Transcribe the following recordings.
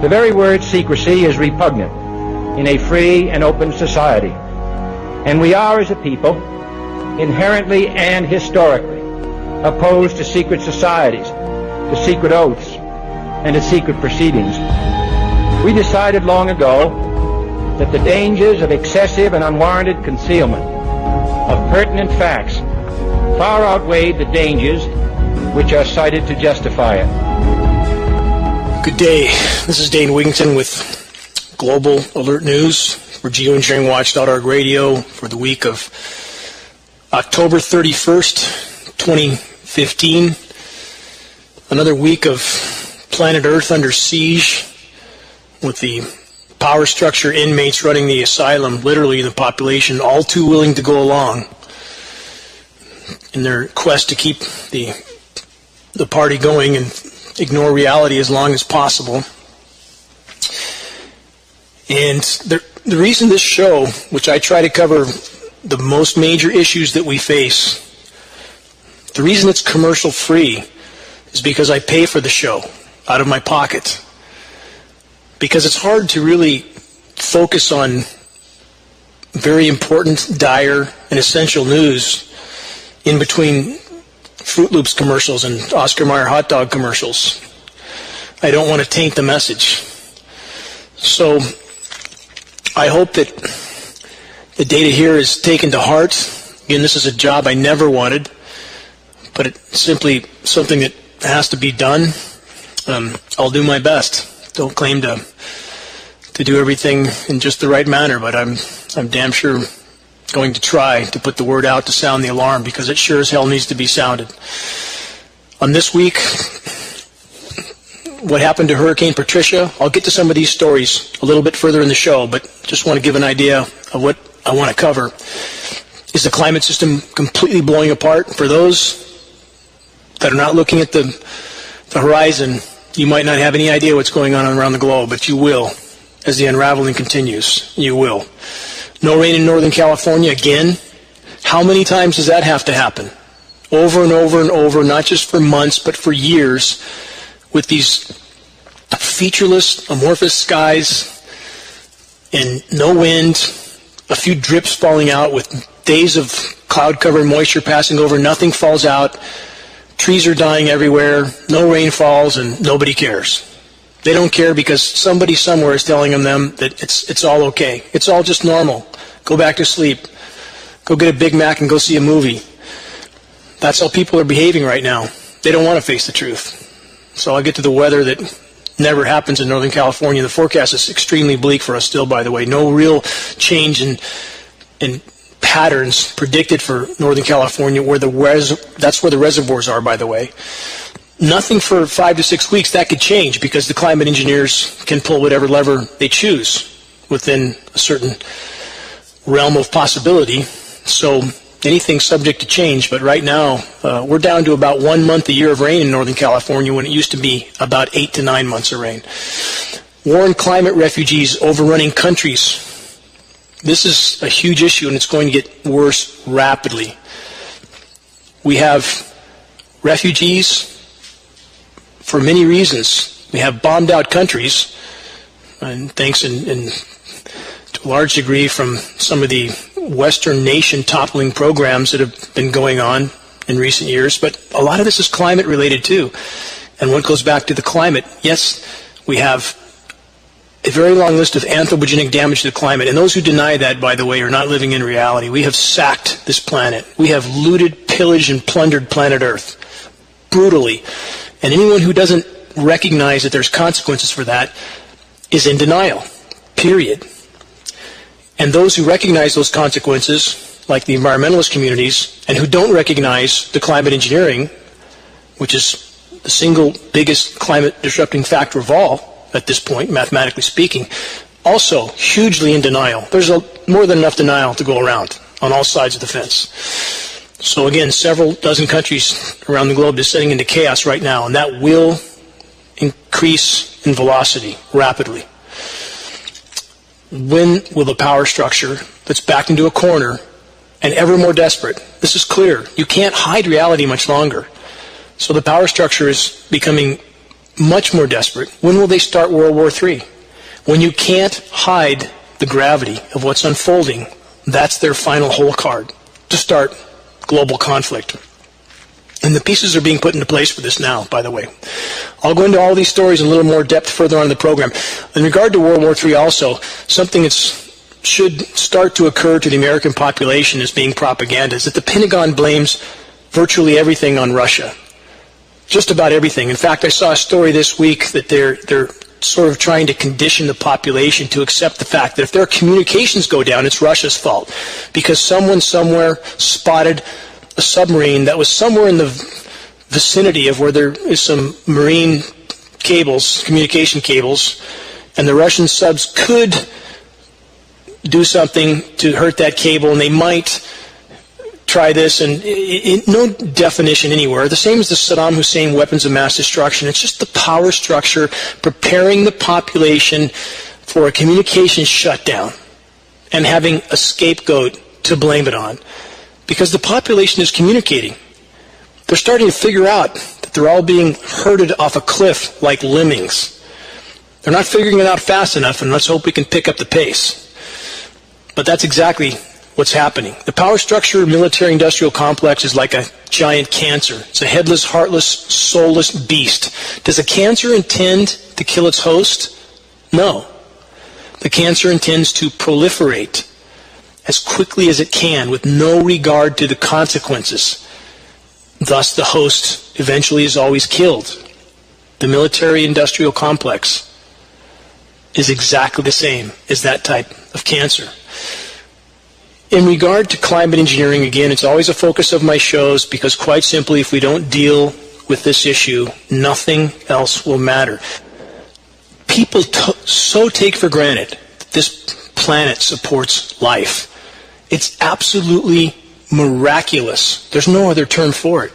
The very word secrecy is repugnant in a free and open society, and we are, as a people, inherently and historically opposed to secret societies, to secret oaths, and to secret proceedings. We decided long ago that the dangers of excessive and unwarranted concealment of pertinent facts far outweighed the dangers which are cited to justify it. Good day. This is Dane Wigington with Global Alert News for GeoEngineeringWatch.org radio for the week of October 31st, 2015. Another week of planet Earth under siege, with the power structure inmates running the asylum, literally the population, all too willing to go along in their quest to keep the party going and ignore reality as long as possible. And the reason this show, which I try to cover the most major issues that we face, the reason it's commercial free is because I pay for the show out of my pocket. Because it's hard to really focus on very important, dire, and essential news in between Fruit Loops commercials and Oscar Mayer hot dog commercials. I don't want to taint the message. So I hope that the data here is taken to heart. Again, this is a job I never wanted, but it's simply something that has to be done. I'll do my best. Don't claim to do everything in just the right manner, but I'm damn sure going to try to put the word out to sound the alarm, because it sure as hell needs to be sounded. On this week, what happened to Hurricane Patricia, I'll get to some of these stories a little bit further in the show, but just want to give an idea of what I want to cover. Is the climate system completely blowing apart? For those that are not looking at the horizon, you might not have any idea what's going on around the globe, but you will. As the unraveling continues, you will. No rain in Northern California again. How many times does that have to happen? Over and over and over, not just for months, but for years, with these featureless, amorphous skies and no wind, a few drips falling out with days of cloud cover and moisture passing over, nothing falls out. Trees are dying everywhere, no rain falls, and nobody cares. They don't care because somebody somewhere is telling them that it's all okay. It's all just normal. Go back to sleep. Go get a Big Mac and go see a movie. That's how people are behaving right now. They don't want to face the truth. So I'll get to the weather that never happens in Northern California. The forecast is extremely bleak for us still, by the way. No real change in patterns predicted for Northern California, that's where the reservoirs are, by the way. Nothing for 5 to 6 weeks. That could change because the climate engineers can pull whatever lever they choose within a certain realm of possibility. So anything's subject to change, but right now we're down to about 1 month a year of rain in Northern California when it used to be about 8 to 9 months of rain. War and climate refugees overrunning countries. This is a huge issue, and it's going to get worse rapidly. We have refugees for many reasons. We have bombed out countries, and thanks to a large degree from some of the Western nation toppling programs that have been going on in recent years. But a lot of this is climate related too. And what goes back to the climate, yes, we have a very long list of anthropogenic damage to the climate. And those who deny that, by the way, are not living in reality. We have sacked this planet. We have looted, pillaged, and plundered planet Earth brutally. And anyone who doesn't recognize that there's consequences for that is in denial, period. And those who recognize those consequences, like the environmentalist communities, and who don't recognize the climate engineering, which is the single biggest climate disrupting factor of all, at this point, mathematically speaking, also hugely in denial. There's more than enough denial to go around on all sides of the fence. So again, several dozen countries around the globe are setting into chaos right now, and that will increase in velocity rapidly. When will the power structure that's backed into a corner and ever more desperate, this is clear, you can't hide reality much longer. So the power structure is becoming much more desperate, when will they start World War III? When you can't hide the gravity of what's unfolding, that's their final hole card to start global conflict. And the pieces are being put into place for this now, by the way. I'll go into all these stories in a little more depth further on in the program. In regard to World War III also, something that should start to occur to the American population as being propaganda is that the Pentagon blames virtually everything on Russia. Just about everything. In fact, I saw a story this week that they're sort of trying to condition the population to accept the fact that if their communications go down, it's Russia's fault. Because someone somewhere spotted a submarine that was somewhere in the vicinity of where there is some marine cables, communication cables, and the Russian subs could do something to hurt that cable, and they might try this, and no definition anywhere. The same as the Saddam Hussein weapons of mass destruction. It's just the power structure preparing the population for a communications shutdown and having a scapegoat to blame it on. Because the population is communicating. They're starting to figure out that they're all being herded off a cliff like lemmings. They're not figuring it out fast enough, and let's hope we can pick up the pace. But that's exactly what's happening. The power structure military-industrial complex is like a giant cancer. It's a headless, heartless, soulless beast. Does a cancer intend to kill its host? No. The cancer intends to proliferate as quickly as it can with no regard to the consequences. Thus, the host eventually is always killed. The military-industrial complex is exactly the same as that type of cancer. In regard to climate engineering, again, it's always a focus of my shows because, quite simply, if we don't deal with this issue, nothing else will matter. People so take for granted that this planet supports life. It's absolutely miraculous. There's no other term for it.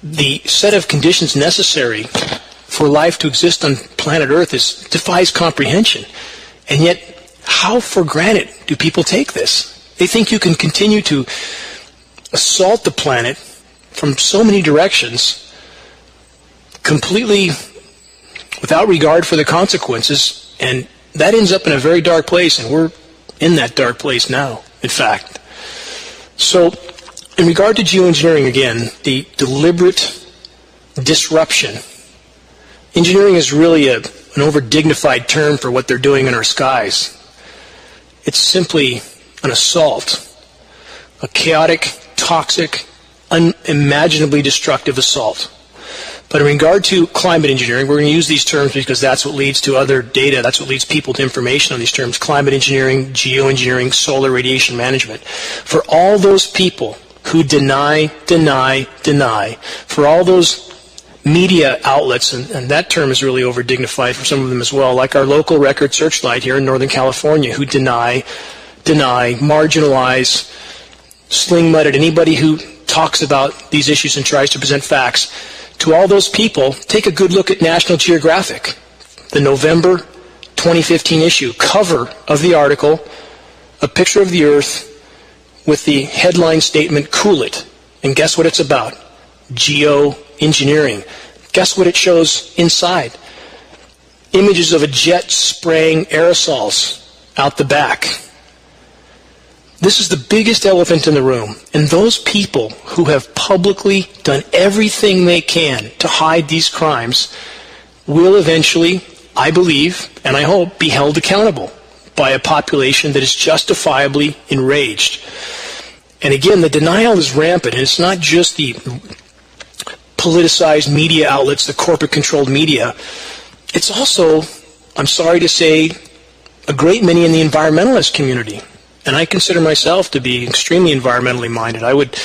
The set of conditions necessary for life to exist on planet Earth defies comprehension. And yet, how for granted do people take this? They think you can continue to assault the planet from so many directions, completely without regard for the consequences, and that ends up in a very dark place, and we're in that dark place now, in fact. So, in regard to geoengineering, again, the deliberate disruption. Engineering is really an over-dignified term for what they're doing in our skies. It's simply an assault, a chaotic, toxic, unimaginably destructive assault. But in regard to climate engineering, we're going to use these terms because that's what leads to other data, that's what leads people to information on these terms: climate engineering, geoengineering, solar radiation management. For all those people who deny, for all those media outlets, and that term is really over-dignified for some of them as well, like our local Record Searchlight here in Northern California, who deny, marginalize, sling mud at anybody who talks about these issues and tries to present facts. To all those people, take a good look at National Geographic, the November 2015 issue, cover of the article, a picture of the Earth with the headline statement, "Cool It." And guess what it's about? Geoengineering. Guess what it shows inside? Images of a jet spraying aerosols out the back. This is the biggest elephant in the room. And those people who have publicly done everything they can to hide these crimes will eventually, I believe, and I hope, be held accountable by a population that is justifiably enraged. And again, the denial is rampant, and it's not just the politicized media outlets, the corporate-controlled media. It's also, I'm sorry to say, a great many in the environmentalist community. And I consider myself to be extremely environmentally minded. I would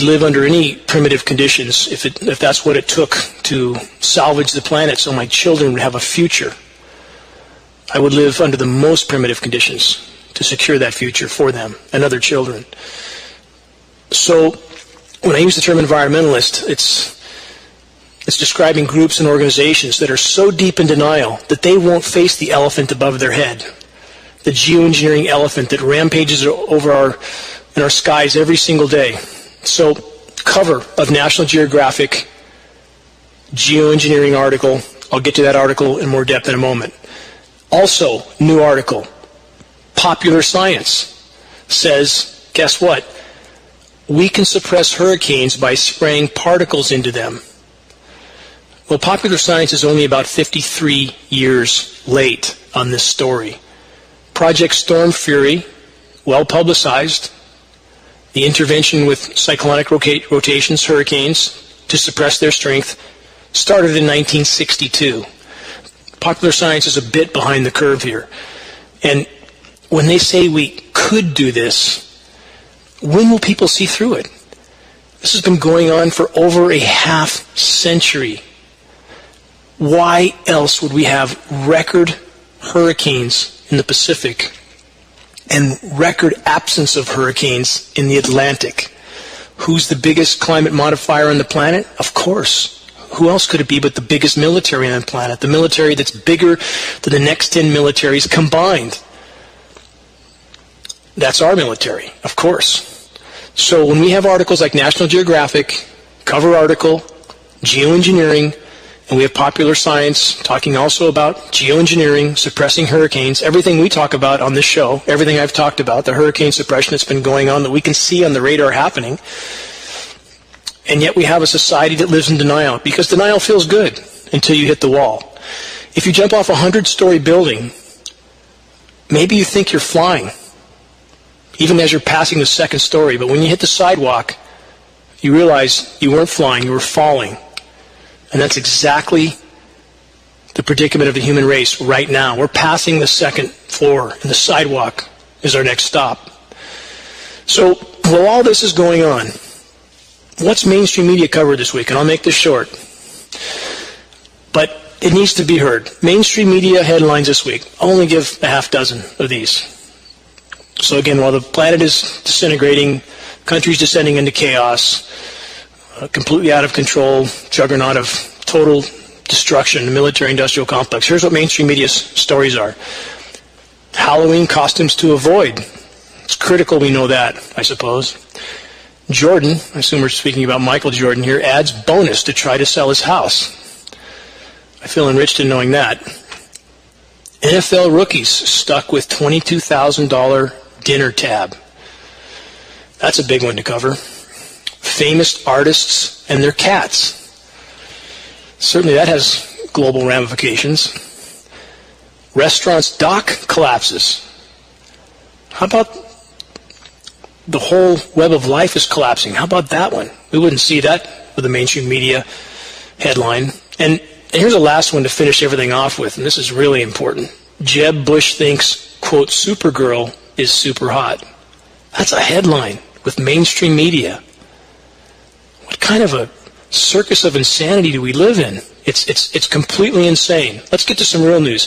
live under any primitive conditions if that's what it took to salvage the planet so my children would have a future. I would live under the most primitive conditions to secure that future for them and other children. So when I use the term environmentalist, it's describing groups and organizations that are so deep in denial that they won't face the elephant above their head. The geoengineering elephant that rampages over in our skies every single day. So, cover of National Geographic GeoEngineering article. I'll get to that article in more depth in a moment. Also, new article. Popular Science says, guess what? We can suppress hurricanes by spraying particles into them. Well, Popular Science is only about 53 years late on this story. Project Storm Fury, well publicized, the intervention with cyclonic rotations, hurricanes, to suppress their strength, started in 1962. Popular Science is a bit behind the curve here. And when they say we could do this, when will people see through it? This has been going on for over a half century. Why else would we have record hurricanes in the Pacific and record absence of hurricanes in the Atlantic? Who's the biggest climate modifier on the planet? Of course. Who else could it be but the biggest military on the planet? The military that's bigger than the next 10 militaries combined. That's our military, of course. So when we have articles like National Geographic, cover article, GeoEngineering, and we have Popular Science talking also about geoengineering, suppressing hurricanes, everything we talk about on this show, everything I've talked about, the hurricane suppression that's been going on that we can see on the radar happening, and yet we have a society that lives in denial, because denial feels good until you hit the wall. If you jump off a 100-story building, maybe you think you're flying, even as you're passing the second story, but when you hit the sidewalk, you realize you weren't flying, you were falling. And that's exactly the predicament of the human race right now. We're passing the second floor, and the sidewalk is our next stop. So while all this is going on, what's mainstream media covered this week? And I'll make this short. But it needs to be heard. Mainstream media headlines this week. I'll only give a half dozen of these. So again, while the planet is disintegrating, countries descending into chaos, completely out of control, juggernaut of total destruction, the military-industrial complex. Here's what mainstream media's stories are. Halloween costumes to avoid. It's critical we know that, I suppose. Jordan, I assume we're speaking about Michael Jordan here, adds bonus to try to sell his house. I feel enriched in knowing that. NFL rookies stuck with $22,000 dinner tab. That's a big one to cover. Famous artists and their cats. Certainly that has global ramifications. Restaurants' dock collapses. How about the whole web of life is collapsing? How about that one? We wouldn't see that with a mainstream media headline. And here's the last one to finish everything off with, and this is really important. Jeb Bush thinks, quote, Supergirl is super hot. That's a headline with mainstream media. What kind of a circus of insanity do we live in? It's completely insane. Let's get to some real news.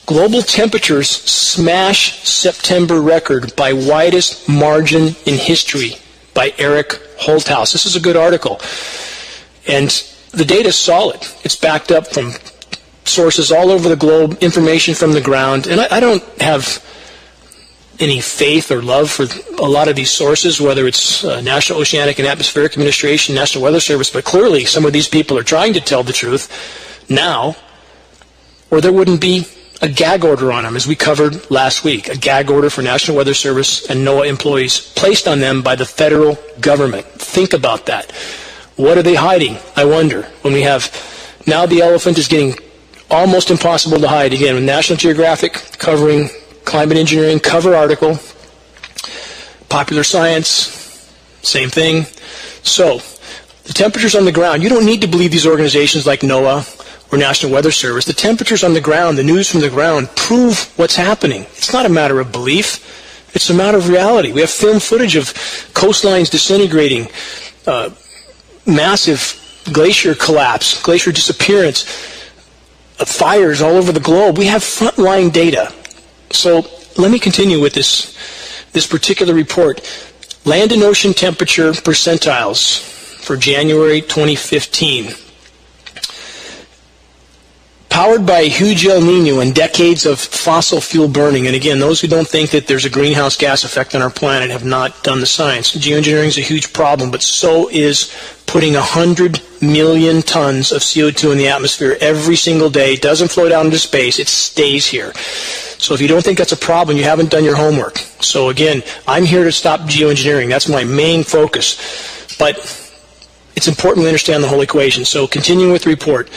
Global temperatures smash September record by widest margin in history by Eric Holthaus. This is a good article. And the data is solid. It's backed up from sources all over the globe, information from the ground. And I don't have any faith or love for a lot of these sources, whether it's National Oceanic and Atmospheric Administration, National Weather Service, but clearly some of these people are trying to tell the truth now, or there wouldn't be a gag order on them, as we covered last week, a gag order for National Weather Service and NOAA employees placed on them by the federal government. Think about that. What are they hiding, I wonder, when we have now the elephant is getting almost impossible to hide. Again, with National Geographic covering climate engineering, cover article, Popular Science, same thing. So, the temperatures on the ground, you don't need to believe these organizations like NOAA or National Weather Service. The temperatures on the ground, the news from the ground, prove what's happening. It's not a matter of belief. It's a matter of reality. We have film footage of coastlines disintegrating, massive glacier collapse, glacier disappearance, fires all over the globe. We have frontline data. So let me continue with this particular report. Land and ocean temperature percentiles for January 2015. Powered by a huge El Nino and decades of fossil fuel burning, and again, those who don't think that there's a greenhouse gas effect on our planet have not done the science. Geoengineering is a huge problem, but so is putting 100 million tons of CO2 in the atmosphere every single day. It doesn't flow down into space, it stays here. So if you don't think that's a problem, you haven't done your homework. So again, I'm here to stop geoengineering. That's my main focus. But it's important to understand the whole equation. So continuing with the report.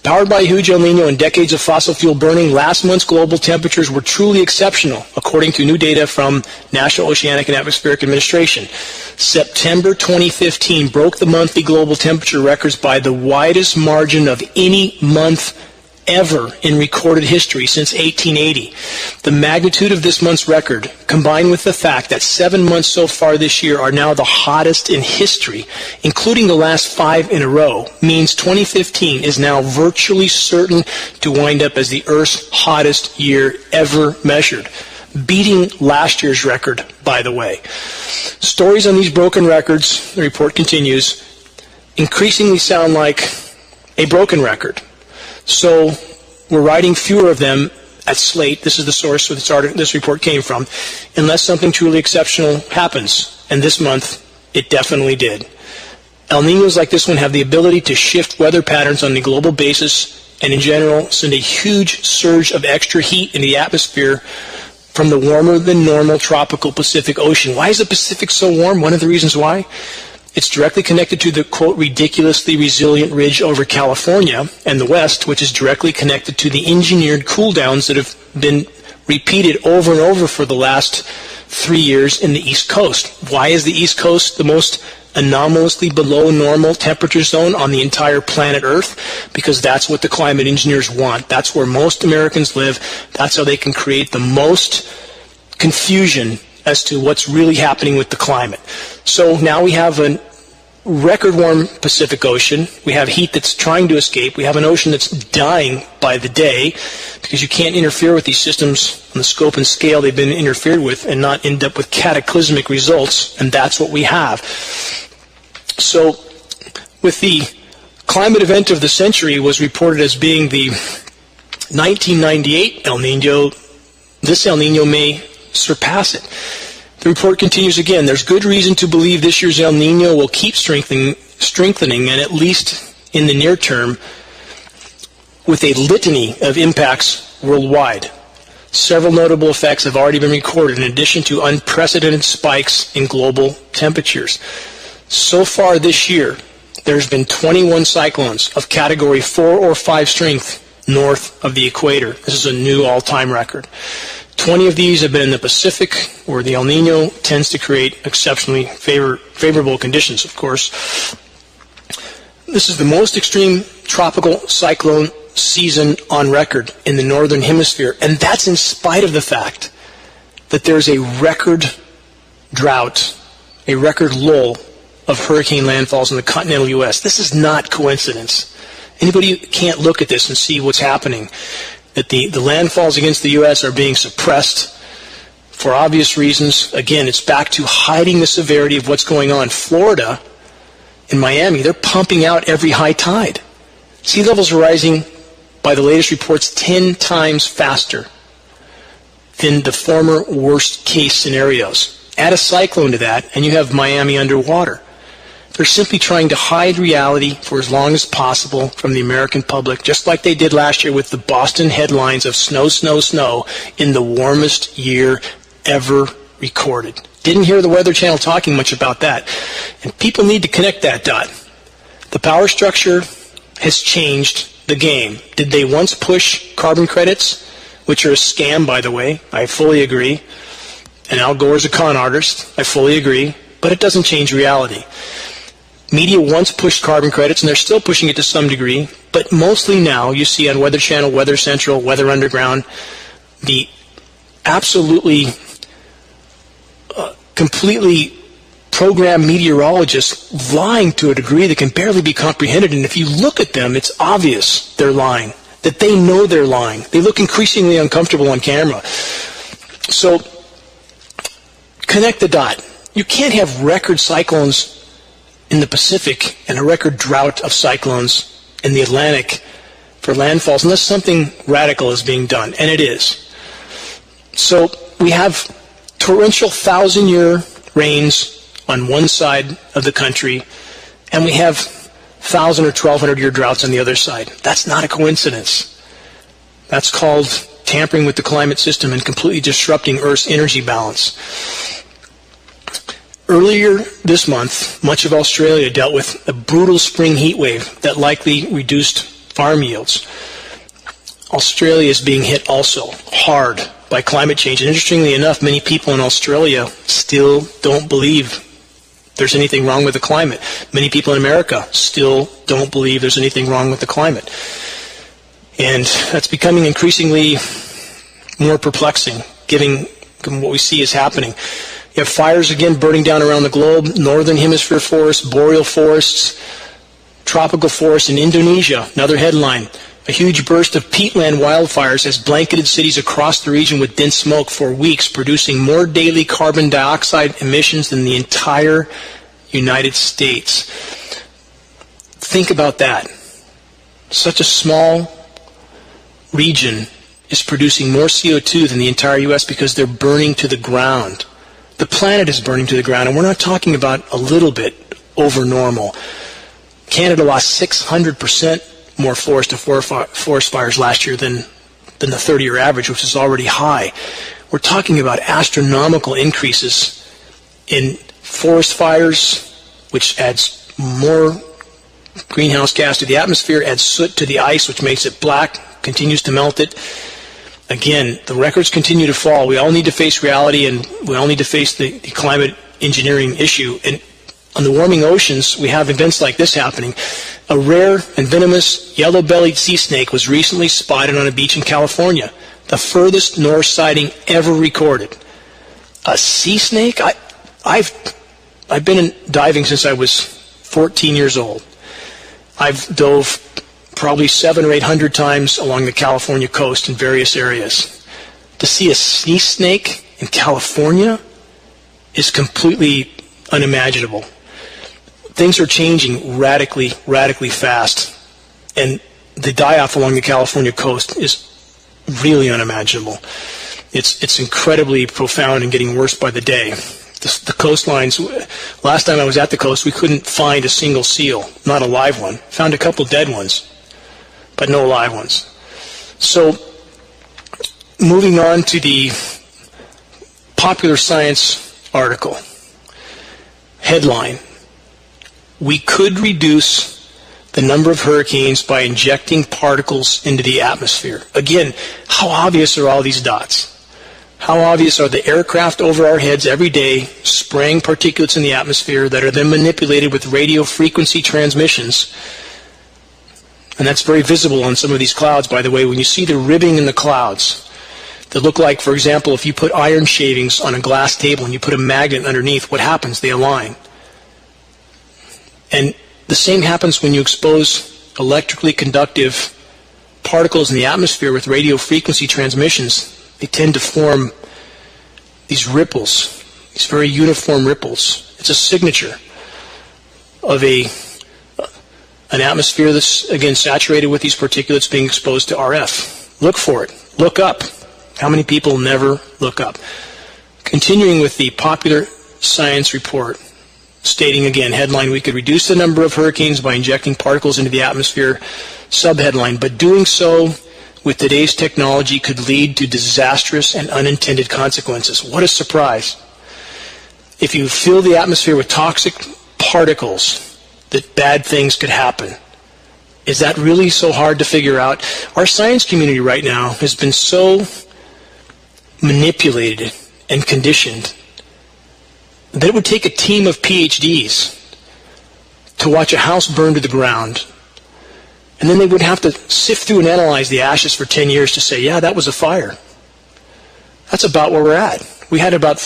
Powered by a huge El Nino and decades of fossil fuel burning, last month's global temperatures were truly exceptional, according to new data from National Oceanic and Atmospheric Administration. September 2015 broke the monthly global temperature records by the widest margin of any month ever in recorded history since 1880. The magnitude of this month's record, combined with the fact that 7 months so far this year are now the hottest in history, including the last 5 in a row, means 2015 is now virtually certain to wind up as the Earth's hottest year ever measured, beating last year's record, by the way. Stories on these broken records, the report continues, increasingly sound like a broken record. So we're writing fewer of them at Slate. This is the source where this report came from, unless something truly exceptional happens. And this month, it definitely did. El Niños like this one have the ability to shift weather patterns on the global basis and in general send a huge surge of extra heat in the atmosphere from the warmer than normal tropical Pacific Ocean. Why is the Pacific so warm? One of the reasons why. It's directly connected to the, quote, ridiculously resilient ridge over California and the West, which is directly connected to the engineered cool downs that have been repeated over and over for the last 3 years in the East Coast. Why is the East Coast the most anomalously below normal temperature zone on the entire planet Earth? Because that's what the climate engineers want. That's where most Americans live. That's how they can create the most confusion as to what's really happening with the climate. So now we have a record warm Pacific Ocean. We have heat that's trying to escape. We have an ocean that's dying by the day because you can't interfere with these systems on the scope and scale they've been interfered with and not end up with cataclysmic results, and that's what we have. So with the climate event of the century was reported as being the 1998 El Nino, this El Nino may surpass it. The report continues again. There's good reason to believe this year's El Nino will keep strengthening, and at least in the near term, with a litany of impacts worldwide. Several notable effects have already been recorded in addition to unprecedented spikes in global temperatures. So far this year, there's been 21 cyclones of category 4 or 5 strength north of the equator. This is a new all-time record. 20 of these have been in the Pacific, where the El Nino tends to create exceptionally favorable conditions, of course. This is the most extreme tropical cyclone season on record in the northern hemisphere, and that's in spite of the fact that there's a record drought, a record lull of hurricane landfalls in the continental U.S. This is not coincidence. Anybody can't look at this and see what's happening. That the landfalls against the U.S. are being suppressed for obvious reasons. Again, it's back to hiding the severity of what's going on. Florida and Miami, they're pumping out every high tide. Sea levels are rising, by the latest reports, 10 times faster than the former worst-case scenarios. Add a cyclone to that, and you have Miami underwater. They're simply trying to hide reality for as long as possible from the American public, just like they did last year with the Boston headlines of snow, snow, snow in the warmest year ever recorded. Didn't hear the Weather Channel talking much about that. And people need to connect that dot. The power structure has changed the game. Did they once push carbon credits, which are a scam, by the way? I fully agree. And Al Gore's a con artist. I fully agree. But it doesn't change reality. Media once pushed carbon credits, and they're still pushing it to some degree, but mostly now you see on Weather Channel, Weather Central, Weather Underground, the absolutely, completely programmed meteorologists lying to a degree that can barely be comprehended, and if you look at them, it's obvious they're lying, that they know they're lying. They look increasingly uncomfortable on camera. So, connect the dot. You can't have record cyclones in the Pacific and a record drought of cyclones in the Atlantic for landfalls unless something radical is being done, and it is. So we have torrential 1,000-year rains on one side of the country, and we have 1,000 or 1,200-year droughts on the other side. That's not a coincidence. That's called tampering with the climate system and completely disrupting Earth's energy balance. Earlier this month, much of Australia dealt with a brutal spring heat wave that likely reduced farm yields. Australia is being hit also hard by climate change. And interestingly enough, many people in Australia still don't believe there's anything wrong with the climate. Many people in America still don't believe there's anything wrong with the climate. And that's becoming increasingly more perplexing, given what we see is happening. You have fires again burning down around the globe, northern hemisphere forests, boreal forests, tropical forests in Indonesia. Another headline, a huge burst of peatland wildfires has blanketed cities across the region with dense smoke for weeks, producing more daily carbon dioxide emissions than the entire United States. Think about that. Such a small region is producing more CO2 than the entire U.S. because they're burning to the ground. The planet is burning to the ground, and we're not talking about a little bit over normal. Canada lost 600% more forest fires last year than the 30-year average, which is already high. We're talking about astronomical increases in forest fires, which adds more greenhouse gas to the atmosphere, adds soot to the ice, which makes it black, continues to melt it. Again, the records continue to fall. We all need to face reality, and we all need to face the climate engineering issue. And on the warming oceans, we have events like this happening. A rare and venomous yellow-bellied sea snake was recently spotted on a beach in California, the furthest north sighting ever recorded. A sea snake? I've been in diving since I was 14 years old. I've dove probably 700 or 800 times along the California coast in various areas. To see a sea snake in California is completely unimaginable. Things are changing radically fast, and the die-off along the California coast is really unimaginable. It's incredibly profound and getting worse by the day. The coastlines, last time I was at the coast, we couldn't find a single seal, not a live one. Found a couple dead ones, but no live ones. So, moving on to the Popular Science article. Headline, we could reduce the number of hurricanes by injecting particles into the atmosphere. Again, how obvious are all these dots? How obvious are the aircraft over our heads every day spraying particulates in the atmosphere that are then manipulated with radio frequency transmissions? And that's very visible on some of these clouds, by the way. When you see the ribbing in the clouds that look like, for example, if you put iron shavings on a glass table and you put a magnet underneath, what happens? They align. And the same happens when you expose electrically conductive particles in the atmosphere with radio frequency transmissions. They tend to form these ripples, these very uniform ripples. It's a signature of an atmosphere that's, again, saturated with these particulates being exposed to RF. Look for it. Look up. How many people never look up? Continuing with the Popular Science report, stating again, headline, we could reduce the number of hurricanes by injecting particles into the atmosphere, subheadline, but doing so with today's technology could lead to disastrous and unintended consequences. What a surprise. If you fill the atmosphere with toxic particles, that bad things could happen. Is that really so hard to figure out? Our science community right now has been so manipulated and conditioned that it would take a team of PhDs to watch a house burn to the ground, and then they would have to sift through and analyze the ashes for 10 years to say, yeah, that was a fire. That's about where we're at. We had about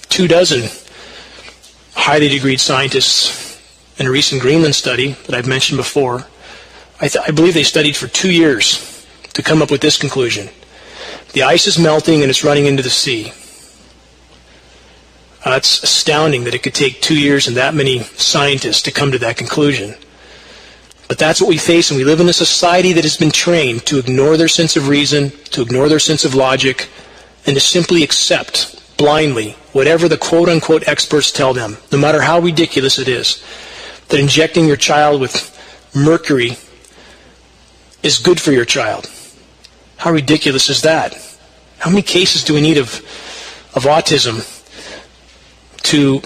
24 highly degreed scientists in a recent Greenland study that I've mentioned before. I believe they studied for 2 years to come up with this conclusion. The ice is melting and it's running into the sea. It's astounding that it could take 2 years and that many scientists to come to that conclusion. But that's what we face, and we live in a society that has been trained to ignore their sense of reason, to ignore their sense of logic, and to simply accept blindly whatever the quote-unquote experts tell them, no matter how ridiculous it is, that injecting your child with mercury is good for your child. How ridiculous is that? How many cases do we need of autism to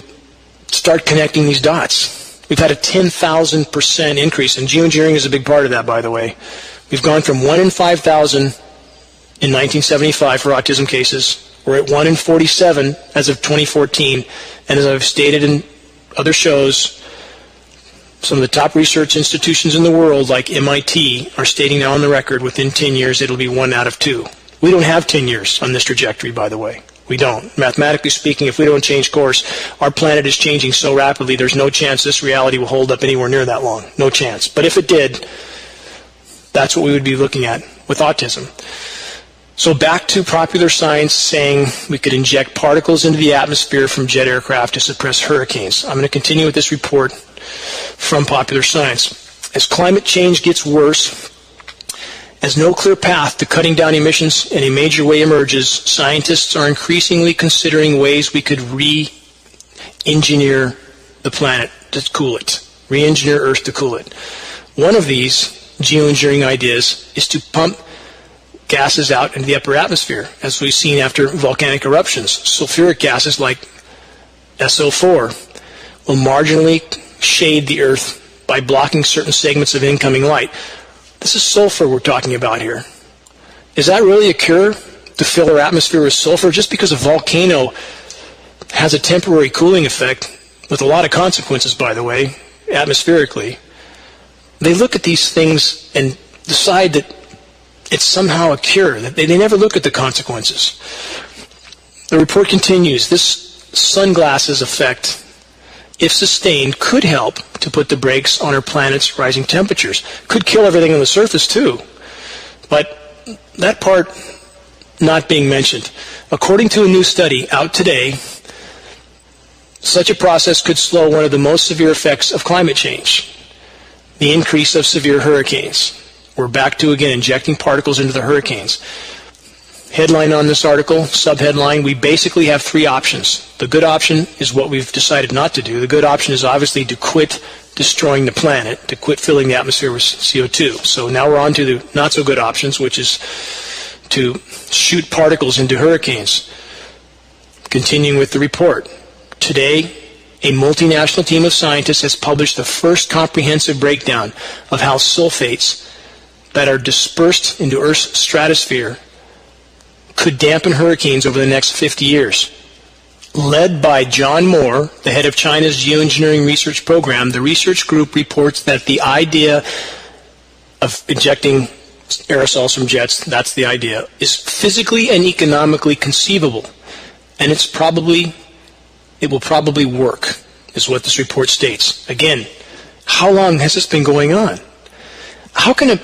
start connecting these dots? We've had a 10,000% increase, and geoengineering is a big part of that, by the way. We've gone from 1 in 5,000 in 1975 for autism cases. We're at 1 in 47 as of 2014, and as I've stated in other shows, some of the top research institutions in the world, like MIT, are stating now on the record within 10 years it'll be 1 out of 2. We don't have 10 years on this trajectory, by the way. We don't. Mathematically speaking, if we don't change course, our planet is changing so rapidly there's no chance this reality will hold up anywhere near that long. No chance. But if it did, that's what we would be looking at with autism. So back to popular science saying we could inject particles into the atmosphere from jet aircraft to suppress hurricanes. I'm going to continue with this report from popular science. As climate change gets worse, as no clear path to cutting down emissions in a major way emerges, scientists are increasingly considering ways we could re-engineer the planet to cool it, re-engineer Earth to cool it. One of these geoengineering ideas is to pump gases out into the upper atmosphere, as we've seen after volcanic eruptions. Sulfuric gases like SO4 will marginally shade the Earth by blocking certain segments of incoming light. This is sulfur we're talking about here. Is that really a cure to fill our atmosphere with sulfur? Just because a volcano has a temporary cooling effect, with a lot of consequences, by the way, atmospherically, they look at these things and decide that it's somehow a cure. They never look at the consequences. The report continues, this sunglasses effect, if sustained, could help to put the brakes on our planet's rising temperatures. Could kill everything on the surface too. But that part not being mentioned. According to a new study out today, such a process could slow one of the most severe effects of climate change, the increase of severe hurricanes. We're back to, again, injecting particles into the hurricanes. Headline on this article, subheadline, we basically have 3 options. The good option is what we've decided not to do. The good option is obviously to quit destroying the planet, to quit filling the atmosphere with CO2. So now we're on to the not so good options, which is to shoot particles into hurricanes. Continuing with the report. Today, a multinational team of scientists has published the first comprehensive breakdown of how sulfates that are dispersed into Earth's stratosphere could dampen hurricanes over the next 50 years. Led by John Moore, the head of China's geoengineering research program, the research group reports that the idea of injecting aerosols from jets, that's the idea, is physically and economically conceivable. And it will probably work, is what this report states. Again, how long has this been going on? How can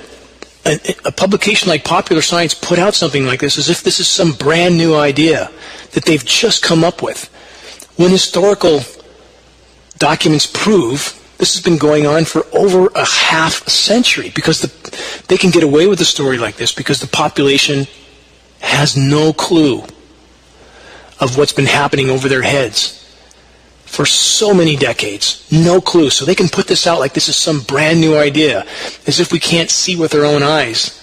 a publication like Popular Science put out something like this as if this is some brand new idea that they've just come up with, when historical documents prove this has been going on for over a half a century? Because they can get away with a story like this because the population has no clue of what's been happening over their heads for so many decades. No clue. So they can put this out like this is some brand new idea, as if we can't see with our own eyes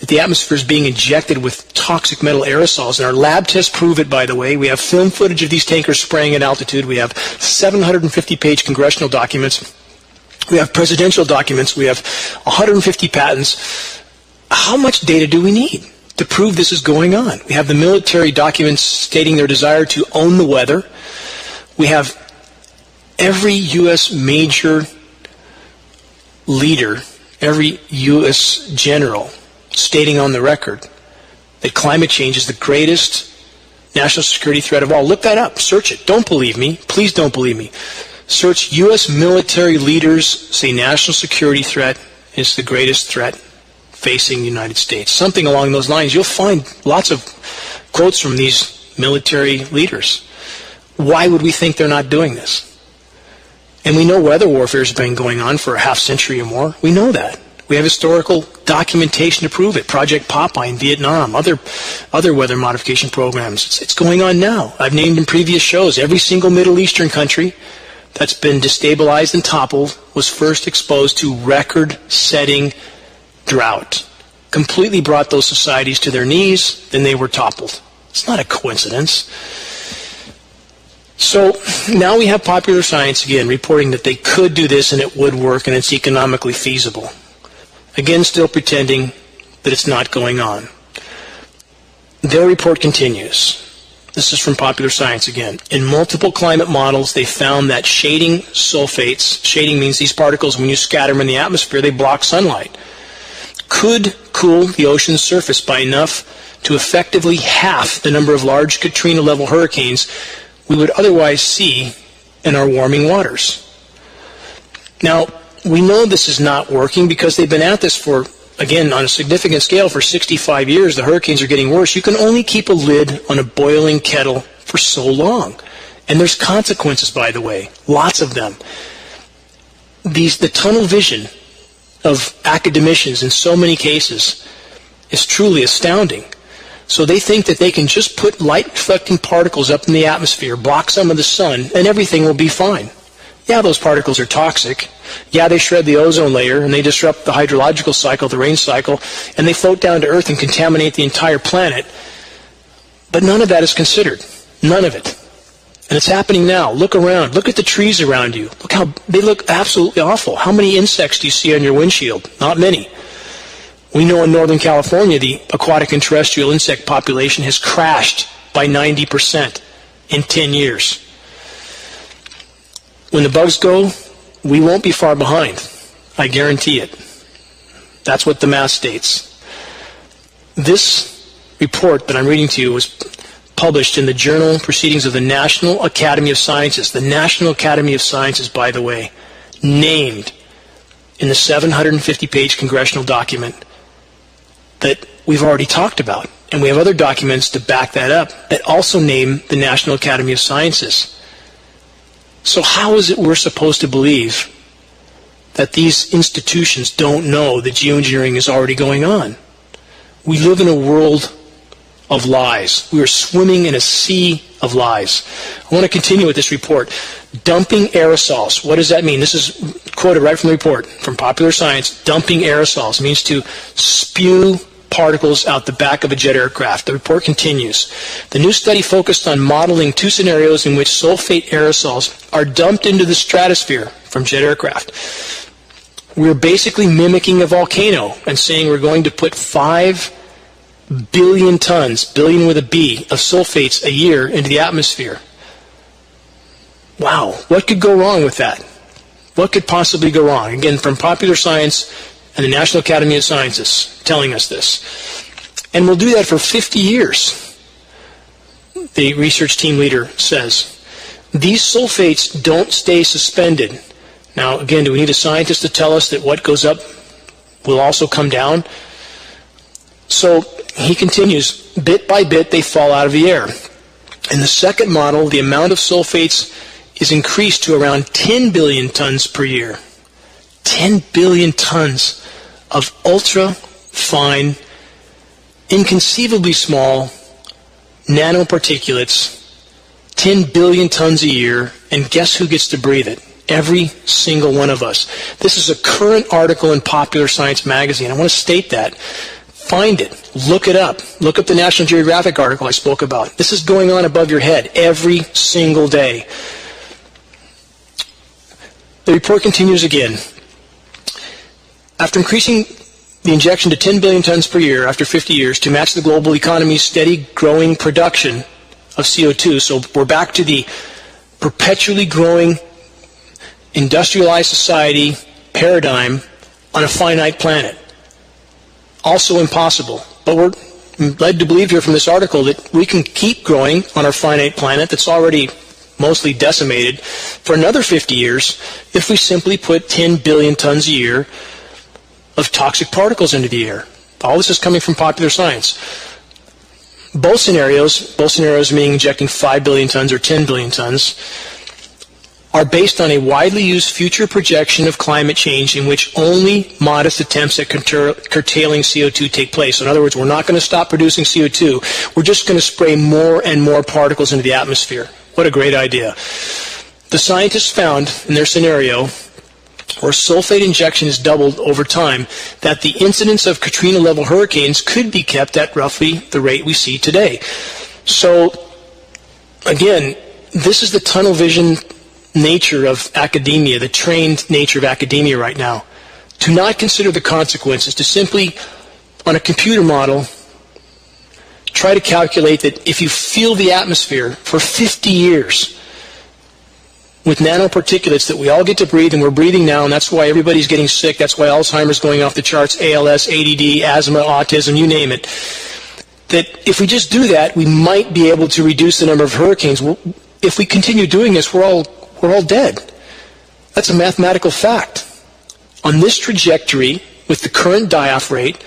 that the atmosphere is being injected with toxic metal aerosols. And our lab tests prove it, by the way. We have film footage of these tankers spraying at altitude. We have 750-page congressional documents. We have presidential documents. We have 150 patents. How much data do we need to prove this is going on? We have the military documents stating their desire to own the weather. We have every U.S. major leader, every U.S. general stating on the record that climate change is the greatest national security threat of all. Look that up. Search it. Don't believe me. Please don't believe me. Search U.S. military leaders say national security threat is the greatest threat facing the United States. Something along those lines. You'll find lots of quotes from these military leaders. Why would we think they're not doing this? And we know weather warfare has been going on for a half century or more. We know that. We have historical documentation to prove it. Project Popeye in Vietnam, other weather modification programs. It's going on now. I've named in previous shows every single Middle Eastern country that's been destabilized and toppled was first exposed to record-setting drought. Completely brought those societies to their knees, then they were toppled. It's not a coincidence. So now we have Popular Science again reporting that they could do this and it would work and it's economically feasible. Again, still pretending that it's not going on. Their report continues. This is from Popular Science again. In multiple climate models, they found that shading sulfates, shading means these particles, when you scatter them in the atmosphere, they block sunlight, could cool the ocean's surface by enough to effectively half the number of large Katrina-level hurricanes we would otherwise see in our warming waters. Now, we know this is not working because they've been at this for, again, on a significant scale for 65 years. The hurricanes are getting worse. You can only keep a lid on a boiling kettle for so long. And there's consequences, by the way, lots of them. The tunnel vision of academicians in so many cases is truly astounding. So they think that they can just put light-reflecting particles up in the atmosphere, block some of the sun, and everything will be fine. Yeah, those particles are toxic. Yeah, they shred the ozone layer, and they disrupt the hydrological cycle, the rain cycle, and they float down to Earth and contaminate the entire planet. But none of that is considered. None of it. And it's happening now. Look around. Look at the trees around you. Look how they look absolutely awful. How many insects do you see on your windshield? Not many. We know in Northern California the aquatic and terrestrial insect population has crashed by 90% in 10 years. When the bugs go, we won't be far behind. I guarantee it. That's what the math states. This report that I'm reading to you was published in the Journal Proceedings of the National Academy of Sciences. The National Academy of Sciences, by the way, named in the 750-page congressional document that we've already talked about. And we have other documents to back that up that also name the National Academy of Sciences. So how is it we're supposed to believe that these institutions don't know that geoengineering is already going on? We live in a world of lies. We are swimming in a sea of lies. I want to continue with this report. Dumping aerosols. What does that mean? This is quoted right from the report, from Popular Science. Dumping aerosols means to spew particles out the back of a jet aircraft. The report continues. The new study focused on modeling two scenarios in which sulfate aerosols are dumped into the stratosphere from jet aircraft. We're basically mimicking a volcano and saying we're going to put 5 billion tons, billion with a B, of sulfates a year into the atmosphere. Wow, what could go wrong with that? What could possibly go wrong? Again, from Popular Science and the National Academy of Sciences telling us this. And we'll do that for 50 years, the research team leader says. These sulfates don't stay suspended. Now, again, do we need a scientist to tell us that what goes up will also come down? So he continues, bit by bit they fall out of the air. In the second model, the amount of sulfates is increased to around 10 billion tons per year. 10 billion tons of ultra-fine, inconceivably small nanoparticulates, 10 billion tons a year, and guess who gets to breathe it? Every single one of us. This is a current article in Popular Science magazine. I want to state that. Find it. Look it up. Look up the National Geographic article I spoke about. This is going on above your head every single day. The report continues again. After increasing the injection to 10 billion tons per year after 50 years to match the global economy's steady growing production of CO2, so we're back to the perpetually growing industrialized society paradigm on a finite planet. Also impossible. But we're led to believe here from this article that we can keep growing on our finite planet that's already mostly decimated for another 50 years if we simply put 10 billion tons a year of toxic particles into the air. All this is coming from Popular Science. Both scenarios meaning injecting 5 billion tons or 10 billion tons, are based on a widely used future projection of climate change in which only modest attempts at curtailing CO2 take place. So in other words, we're not going to stop producing CO2. We're just going to spray more and more particles into the atmosphere. What a great idea. The scientists found in their scenario, where sulfate injection is doubled over time, that the incidence of Katrina-level hurricanes could be kept at roughly the rate we see today. So, again, this is the tunnel vision nature of academia, the trained nature of academia right now. To not consider the consequences, to simply, on a computer model, try to calculate that if you fill the atmosphere for 50 years with nanoparticulates that we all get to breathe, and we're breathing now, and that's why everybody's getting sick, that's why Alzheimer's going off the charts, ALS, ADD, asthma, autism, you name it, that if we just do that, we might be able to reduce the number of hurricanes. Well, if we continue doing this, we're all dead. That's a mathematical fact. On this trajectory, with the current die-off rate,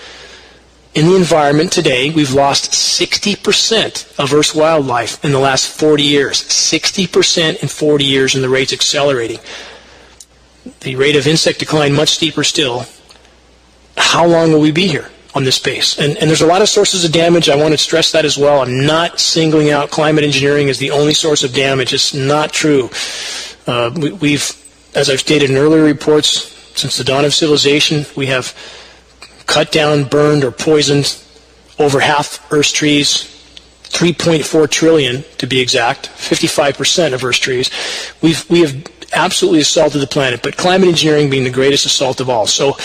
in the environment today, we've lost 60% of Earth's wildlife in the last 40 years. 60% in 40 years, and the rate's accelerating. The rate of insect decline much steeper still. How long will we be here on this base? And there's a lot of sources of damage. I want to stress that as well. I'm not singling out climate engineering as the only source of damage. It's not true. We've, as I've stated in earlier reports, since the dawn of civilization, we have cut down, burned, or poisoned over half Earth's trees, 3.4 trillion to be exact, 55% of Earth's trees. We have absolutely assaulted the planet, but climate engineering being the greatest assault of all. So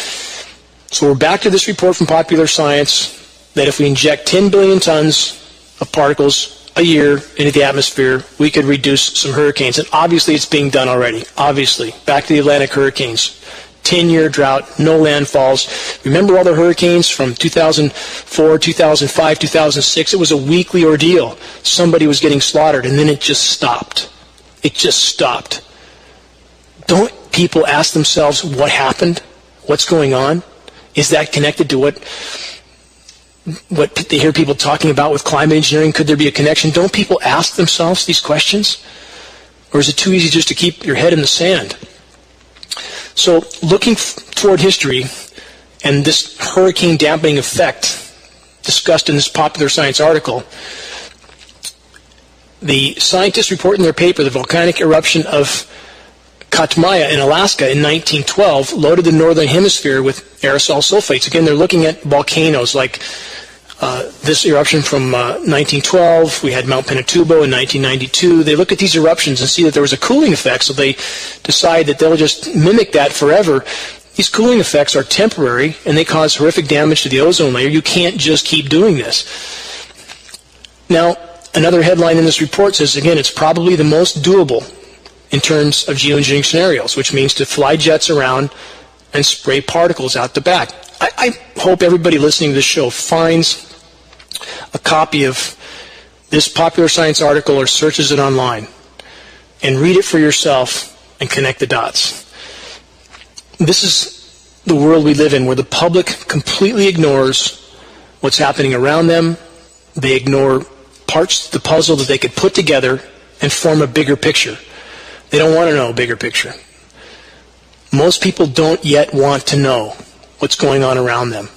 we're back to this report from Popular Science that if we inject 10 billion tons of particles a year into the atmosphere, we could reduce some hurricanes. And obviously it's being done already. Obviously. Back to the Atlantic hurricanes. 10-year drought, no landfalls. Remember all the hurricanes from 2004, 2005, 2006? It was a weekly ordeal. Somebody was getting slaughtered, and then it just stopped. It just stopped. Don't people ask themselves what happened? What's going on? Is that connected to what they hear people talking about with climate engineering? Could there be a connection? Don't people ask themselves these questions? Or is it too easy just to keep your head in the sand? So looking toward history and this hurricane dampening effect discussed in this Popular Science article, the scientists report in their paper the volcanic eruption of Katmai in Alaska in 1912 loaded the northern hemisphere with aerosol sulfates. Again, they're looking at volcanoes like this eruption from 1912. We had Mount Pinatubo in 1992. They look at these eruptions and see that there was a cooling effect, so they decide that they'll just mimic that forever. These cooling effects are temporary, and they cause horrific damage to the ozone layer. You can't just keep doing this. Now, another headline in this report says, again, it's probably the most doable in terms of geoengineering scenarios, which means to fly jets around and spray particles out the back. I hope everybody listening to this show finds a copy of this Popular Science article or searches it online and read it for yourself and connect the dots. This is the world we live in, where the public completely ignores what's happening around them. They ignore parts of the puzzle that they could put together and form a bigger picture. They don't want to know a bigger picture. Most people don't yet want to know what's going on around them.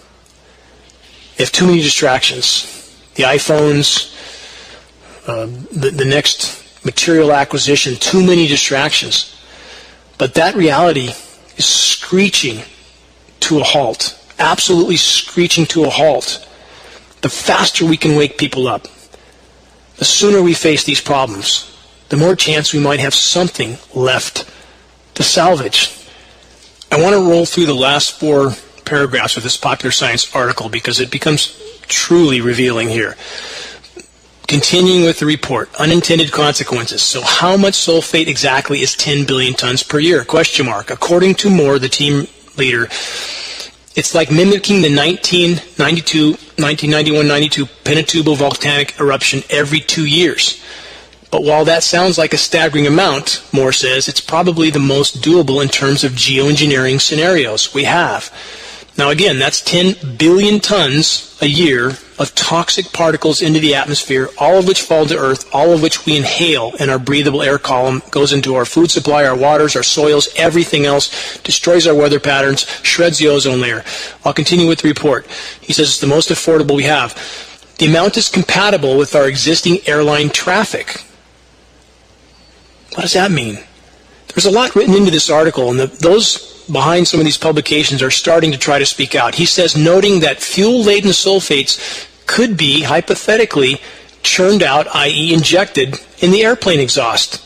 They have too many distractions. The iPhones, the next material acquisition, too many distractions. But that reality is screeching to a halt, absolutely screeching to a halt. The faster we can wake people up, the sooner we face these problems, the more chance we might have something left to salvage. I want to roll through the last 4 paragraphs of this Popular Science article because it becomes truly revealing here. Continuing with the report, unintended consequences. So how much sulfate exactly is 10 billion tons per year? Question mark. According to Moore, the team leader, it's like mimicking the 1991-92 Pinatubo volcanic eruption every 2 years. But while that sounds like a staggering amount, Moore says, it's probably the most doable in terms of geoengineering scenarios we have. Now again, that's 10 billion tons a year of toxic particles into the atmosphere, all of which fall to Earth, all of which we inhale in our breathable air column, goes into our food supply, our waters, our soils, everything else, destroys our weather patterns, shreds the ozone layer. I'll continue with the report. He says it's the most affordable we have. The amount is compatible with our existing airline traffic. What does that mean? There's a lot written into this article, and those behind some of these publications are starting to try to speak out. He says, noting that fuel-laden sulfates could be, hypothetically, churned out, i.e. injected, in the airplane exhaust.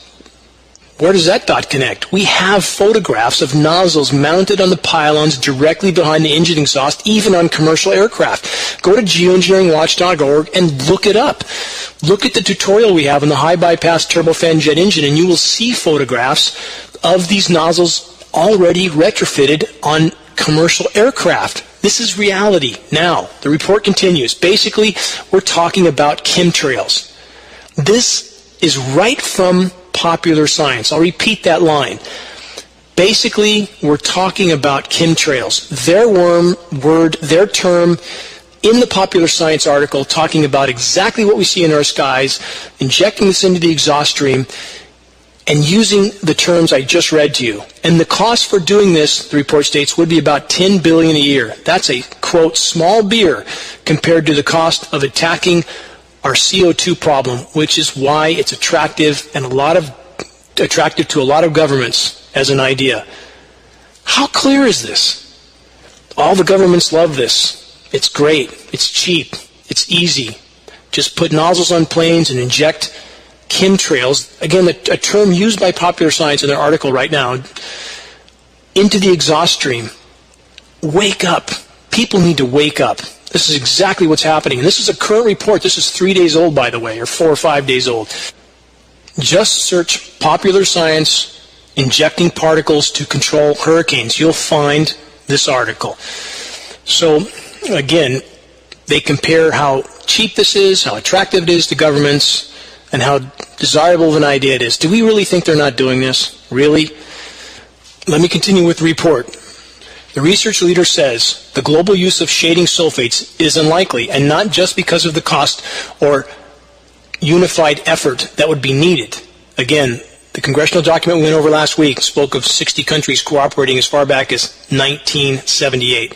Where does that dot connect? We have photographs of nozzles mounted on the pylons directly behind the engine exhaust, even on commercial aircraft. Go to geoengineeringwatch.org and look it up. Look at the tutorial we have on the high bypass turbofan jet engine, and you will see photographs of these nozzles already retrofitted on commercial aircraft. This is reality now. The report continues. Basically, we're talking about chemtrails. This is right from Popular Science. I'll repeat that line. Basically, we're talking about chemtrails. Their term in the Popular Science article, talking about exactly what we see in our skies, injecting this into the exhaust stream, and using the terms I just read to you. And the cost for doing this, the report states, would be about $10 billion a year. That's a, quote, small beer compared to the cost of attacking our CO2 problem, which is why it's attractive to a lot of governments as an idea. How clear is this? All the governments love this. It's great. It's cheap. It's easy. Just put nozzles on planes and inject chemtrails, again, a term used by Popular Science in their article right now, into the exhaust stream. Wake up. People need to wake up. This is exactly what's happening. And this is a current report. This is 3 days old, by the way, or 4 or 5 days old. Just search Popular Science injecting particles to control hurricanes. You'll find this article. So, again, they compare how cheap this is, how attractive it is to governments, and how desirable of an idea it is. Do we really think they're not doing this? Really? Let me continue with the report. The research leader says the global use of shading sulfates is unlikely, and not just because of the cost or unified effort that would be needed. Again, the congressional document we went over last week spoke of 60 countries cooperating as far back as 1978.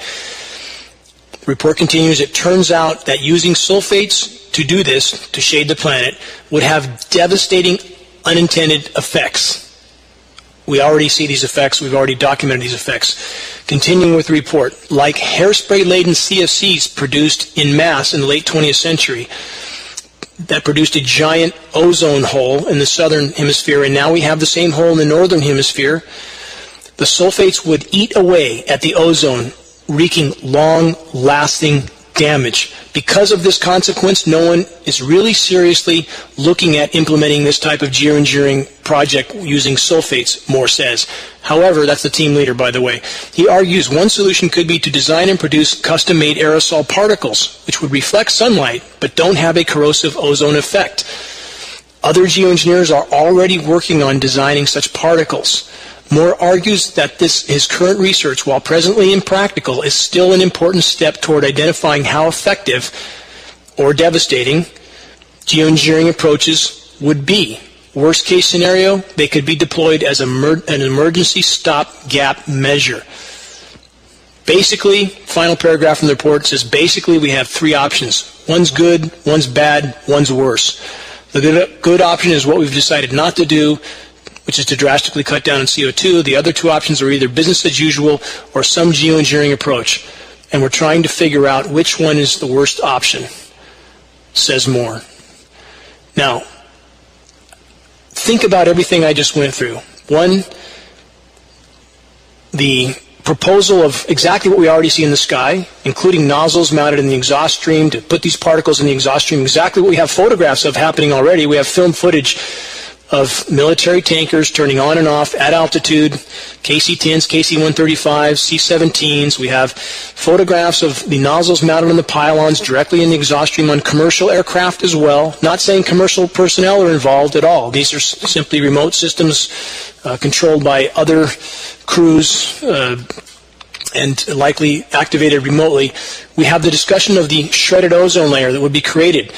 The report continues, it turns out that using sulfates to do this, to shade the planet, would have devastating unintended effects. We already see these effects. We've already documented these effects. Continuing with the report, like hairspray-laden CFCs produced in mass in the late 20th century that produced a giant ozone hole in the southern hemisphere, and now we have the same hole in the northern hemisphere, the sulfates would eat away at the ozone, wreaking long-lasting damage. Because of this consequence, no one is really seriously looking at implementing this type of geoengineering project using sulfates, Moore says. However, that's the team leader, by the way. He argues one solution could be to design and produce custom-made aerosol particles, which would reflect sunlight, but don't have a corrosive ozone effect. Other geoengineers are already working on designing such particles. Moore argues that his current research, while presently impractical, is still an important step toward identifying how effective or devastating geoengineering approaches would be. Worst case scenario, they could be deployed as an emergency stop-gap measure. Basically, final paragraph from the report says, basically we have 3 options. One's good, one's bad, one's worse. The good option is what we've decided not to do, which is to drastically cut down on CO2. The other 2 options are either business as usual or some geoengineering approach. And we're trying to figure out which one is the worst option, says Moore. Now, think about everything I just went through. One, the proposal of exactly what we already see in the sky, including nozzles mounted in the exhaust stream to put these particles in the exhaust stream, exactly what we have photographs of happening already. We have film footage of military tankers turning on and off at altitude, KC-10s, KC-135s, C-17s. We have photographs of the nozzles mounted on the pylons directly in the exhaust stream on commercial aircraft as well. Not saying commercial personnel are involved at all. These are simply remote systems controlled by other crews and likely activated remotely, we have the discussion of the shredded ozone layer that would be created.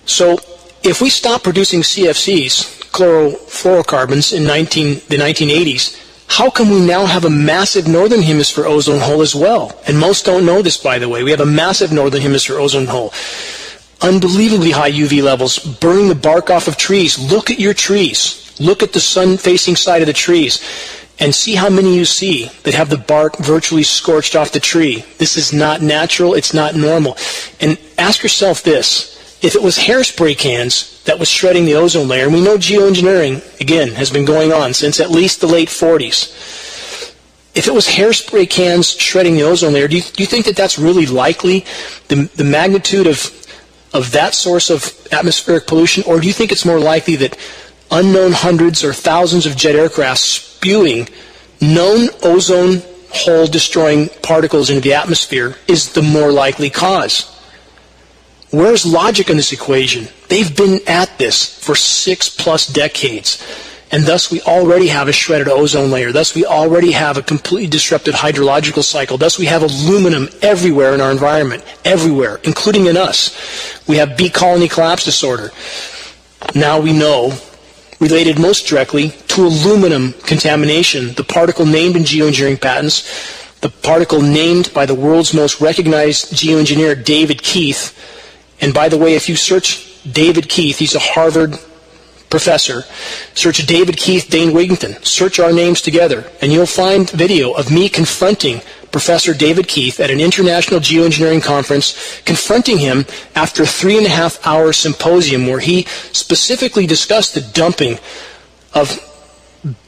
So if we stop producing CFCs, chlorofluorocarbons, in the 1980s, how come we now have a massive northern hemisphere ozone hole as well? And most don't know this, by the way. We have a massive northern hemisphere ozone hole. Unbelievably high UV levels, burning the bark off of trees. Look at your trees. Look at the sun-facing side of the trees and see how many you see that have the bark virtually scorched off the tree. This is not natural. It's not normal. And ask yourself this. If it was hairspray cans that was shredding the ozone layer, and we know geoengineering, again, has been going on since at least the late 40s. If it was hairspray cans shredding the ozone layer, do you think that that's really likely, the magnitude of that source of atmospheric pollution? Or do you think it's more likely that unknown hundreds or thousands of jet aircraft spewing known ozone hole destroying particles into the atmosphere is the more likely cause? Where's logic in this equation? They've been at this for 6+ decades. And thus we already have a shredded ozone layer. Thus we already have a completely disrupted hydrological cycle. Thus we have aluminum everywhere in our environment. Everywhere, including in us. We have bee colony collapse disorder. Now we know, related most directly to aluminum contamination, the particle named in geoengineering patents, the particle named by the world's most recognized geoengineer, David Keith. And by the way, if you search David Keith, he's a Harvard professor, search David Keith, Dane, Wigington, search our names together, and you'll find video of me confronting Professor David Keith at an international geoengineering conference, confronting him after a 3.5-hour symposium where he specifically discussed the dumping of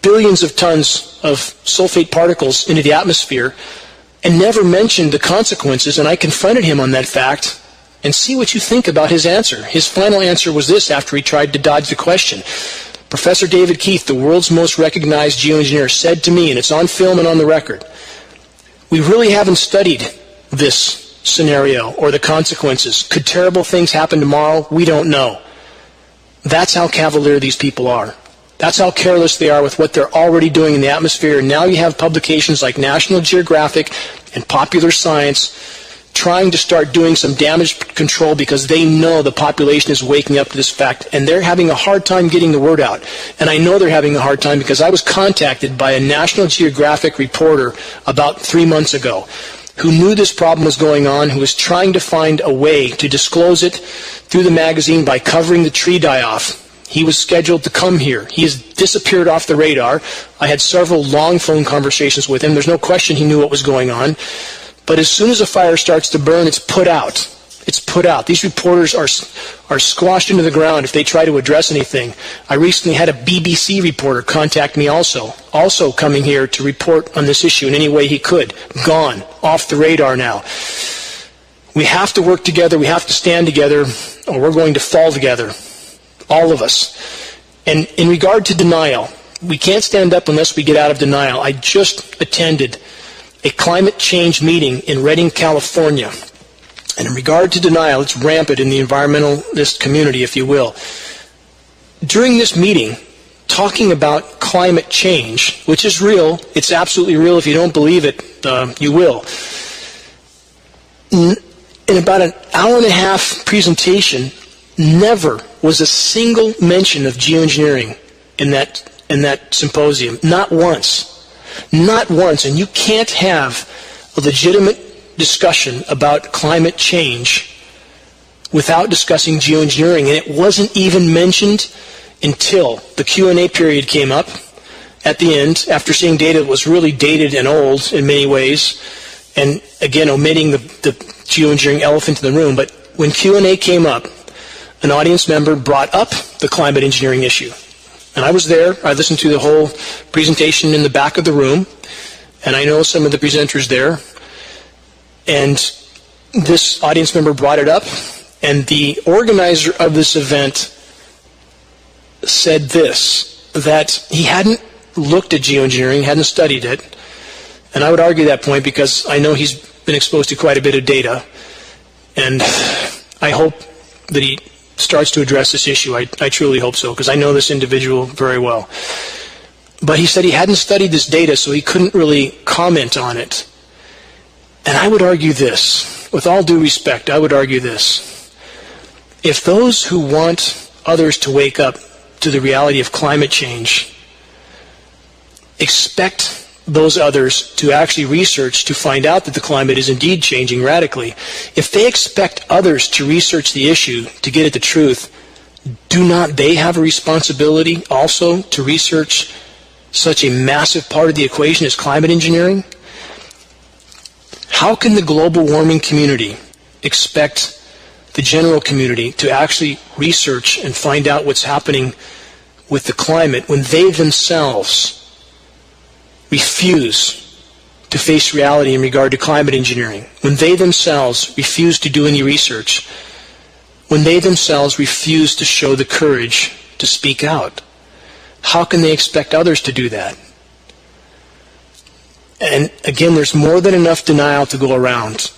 billions of tons of sulfate particles into the atmosphere and never mentioned the consequences, and I confronted him on that fact. And see what you think about his answer. His final answer was this after he tried to dodge the question. Professor David Keith, the world's most recognized geoengineer, said to me, and it's on film and on the record, we really haven't studied this scenario or the consequences. Could terrible things happen tomorrow? We don't know. That's how cavalier these people are. That's how careless they are with what they're already doing in the atmosphere. And now you have publications like National Geographic and Popular Science trying to start doing some damage control because they know the population is waking up to this fact, and they're having a hard time getting the word out. And I know they're having a hard time because I was contacted by a National Geographic reporter about 3 months ago who knew this problem was going on, who was trying to find a way to disclose it through the magazine by covering the tree die-off. He was scheduled to come here. He has disappeared off the radar. I had several long phone conversations with him. There's no question he knew what was going on. But as soon as a fire starts to burn, it's put out. It's put out. These reporters are squashed into the ground if they try to address anything. I recently had a BBC reporter contact me also coming here to report on this issue in any way he could. Gone. Off the radar now. We have to work together. We have to stand together, or we're going to fall together. All of us. And in regard to denial, we can't stand up unless we get out of denial. I just attended a climate change meeting in Redding, California. And in regard to denial, it's rampant in the environmentalist community, if you will. During this meeting, talking about climate change, which is real, it's absolutely real. If you don't believe it, you will. In about an hour-and-a-half presentation, never was a single mention of geoengineering in that symposium. Not once. Not once. And you can't have a legitimate discussion about climate change without discussing geoengineering. And it wasn't even mentioned until the Q&A period came up at the end, after seeing data that was really dated and old in many ways, and again omitting the geoengineering elephant in the room. But when Q&A came up, an audience member brought up the climate engineering issue. And I was there. I listened to the whole presentation in the back of the room, and I know some of the presenters there. And this audience member brought it up, and the organizer of this event said this, that he hadn't looked at geoengineering, hadn't studied it. And I would argue that point because I know he's been exposed to quite a bit of data, and I hope that he starts to address this issue. I truly hope so, because I know this individual very well. But he said he hadn't studied this data, so he couldn't really comment on it. And I would argue this, with all due respect, I would argue this. If those who want others to wake up to the reality of climate change expect those others to actually research to find out that the climate is indeed changing radically, if they expect others to research the issue to get at the truth, do not they have a responsibility also to research such a massive part of the equation as climate engineering? How can the global warming community expect the general community to actually research and find out what's happening with the climate when they themselves refuse to face reality in regard to climate engineering, when they themselves refuse to do any research, when they themselves refuse to show the courage to speak out? How can they expect others to do that? And again, there's more than enough denial to go around.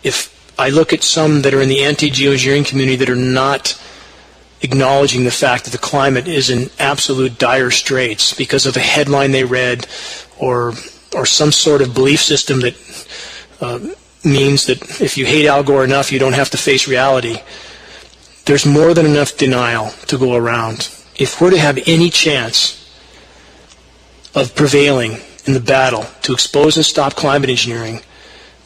If I look at some that are in the anti-geoengineering community that are not acknowledging the fact that the climate is in absolute dire straits because of a headline they read or some sort of belief system that means that if you hate Al Gore enough, you don't have to face reality. There's more than enough denial to go around. If we're to have any chance of prevailing in the battle to expose and stop climate engineering,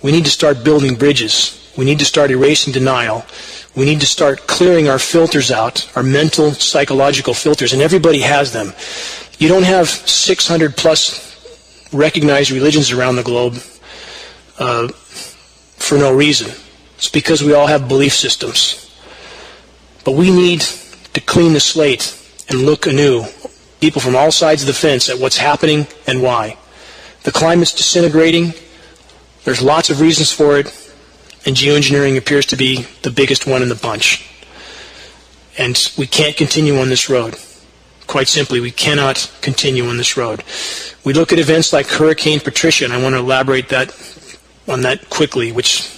we need to start building bridges. We need to start erasing denial. We need to start clearing our filters out, our mental, psychological filters, and everybody has them. You don't have 600 plus recognized religions around the globe for no reason. It's because we all have belief systems. But we need to clean the slate and look anew, people from all sides of the fence, at what's happening and why. The climate's disintegrating. There's lots of reasons for it, and geoengineering appears to be the biggest one in the bunch. And we can't continue on this road. Quite simply, we cannot continue on this road. We look at events like Hurricane Patricia, and I want to elaborate on that quickly, which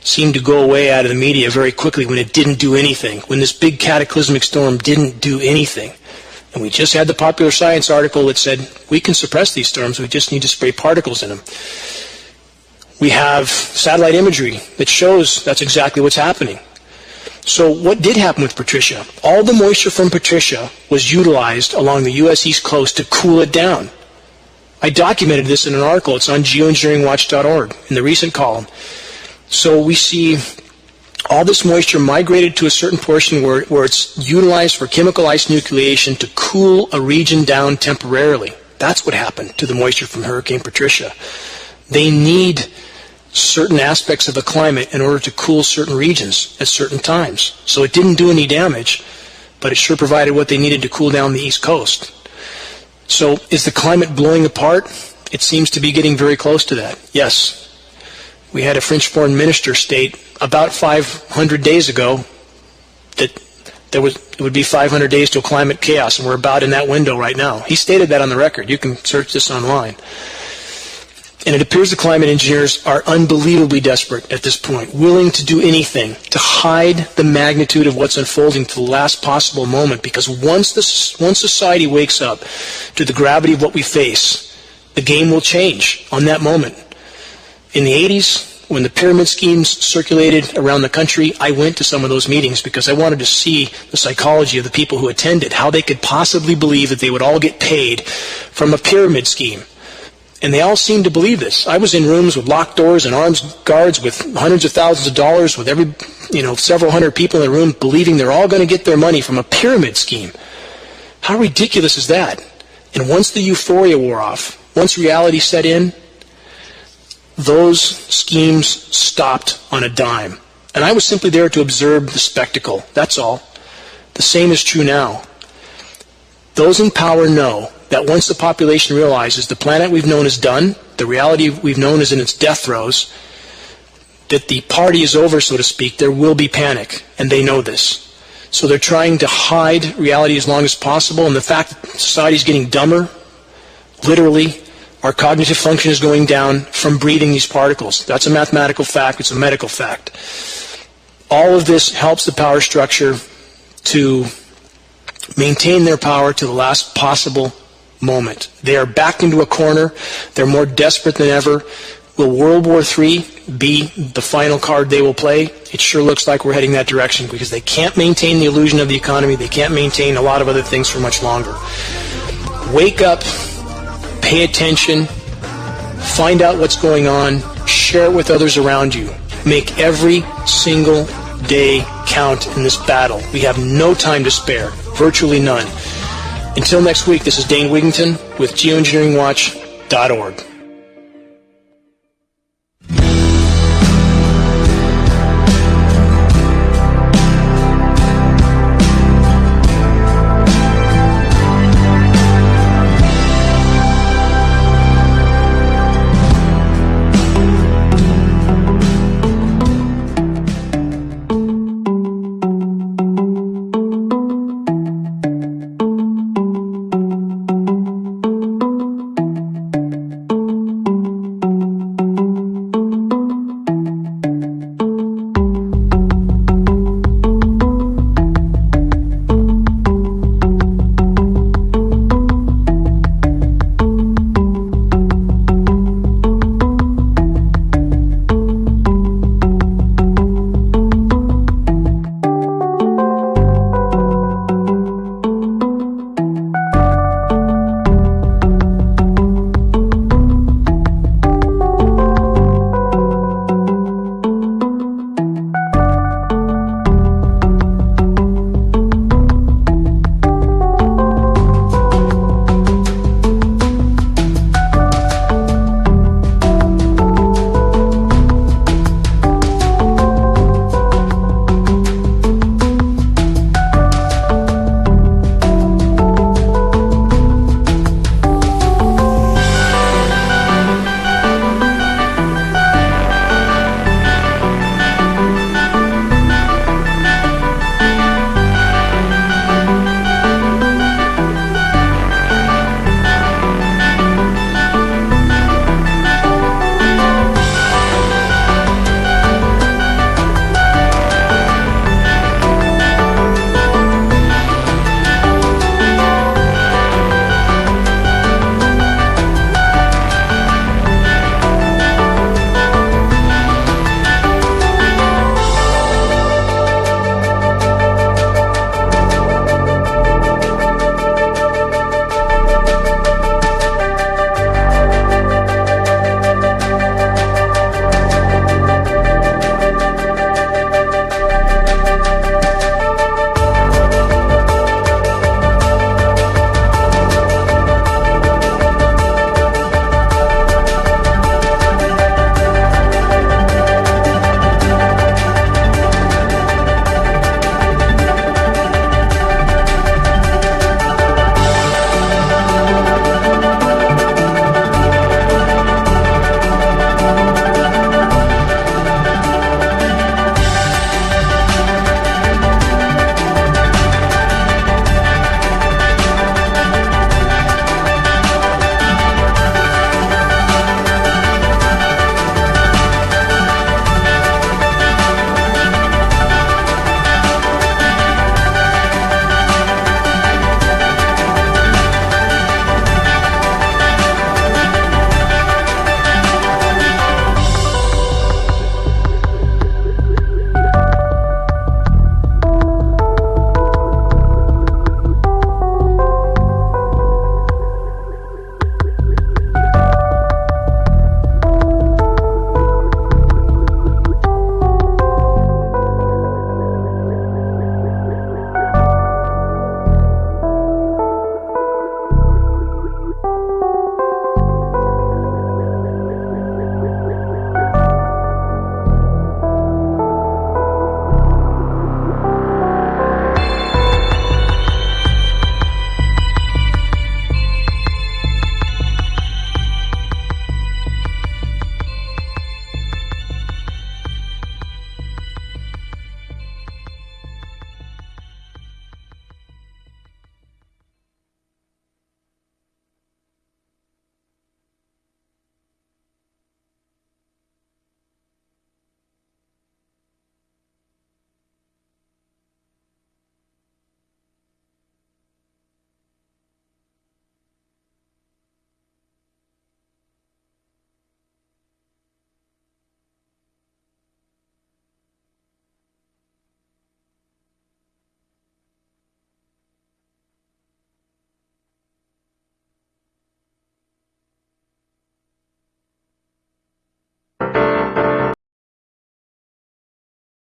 seemed to go away out of the media very quickly when it didn't do anything, when this big cataclysmic storm didn't do anything. And we just had the Popular Science article that said, we can suppress these storms, we just need to spray particles in them. We have satellite imagery that shows that's exactly what's happening. So what did happen with Patricia? All the moisture from Patricia was utilized along the U.S. East Coast to cool it down. I documented this in an article. It's on geoengineeringwatch.org in the recent column. So we see all this moisture migrated to a certain portion where it's utilized for chemical ice nucleation to cool a region down temporarily. That's what happened to the moisture from Hurricane Patricia. They need certain aspects of the climate in order to cool certain regions at certain times. So it didn't do any damage, but it sure provided what they needed to cool down the East Coast. So is the climate blowing apart? It seems to be getting very close to that. Yes. We had a French foreign minister state about 500 days ago that it would be 500 days to a climate chaos, and we're about in that window right now. He stated that on the record. You can search this online. And it appears the climate engineers are unbelievably desperate at this point, willing to do anything to hide the magnitude of what's unfolding to the last possible moment, because once society wakes up to the gravity of what we face, the game will change on that moment. In the 80s, when the pyramid schemes circulated around the country, I went to some of those meetings because I wanted to see the psychology of the people who attended, how they could possibly believe that they would all get paid from a pyramid scheme. And they all seemed to believe this. I was in rooms with locked doors and armed guards with hundreds of thousands of dollars, with several hundred people in the room believing they're all going to get their money from a pyramid scheme. How ridiculous is that? And once the euphoria wore off, once reality set in, those schemes stopped on a dime. And I was simply there to observe the spectacle. That's all. The same is true now. Those in power know that once the population realizes the planet we've known is done, the reality we've known is in its death throes, that the party is over, so to speak, there will be panic, and they know this. So they're trying to hide reality as long as possible, and the fact that society is getting dumber, literally, our cognitive function is going down from breathing these particles. That's a mathematical fact. It's a medical fact. All of this helps the power structure to maintain their power to the last possible moment. They are backed into a corner. They're more desperate than ever. Will World War III be the final card they will play? It sure looks like we're heading that direction because they can't maintain the illusion of the economy. They can't maintain a lot of other things for much longer. Wake up, pay attention, find out what's going on, share it with others around you. Make every single day count in this battle. We have no time to spare, virtually none. Until next week, this is Dane Wigington with GeoEngineeringWatch.org.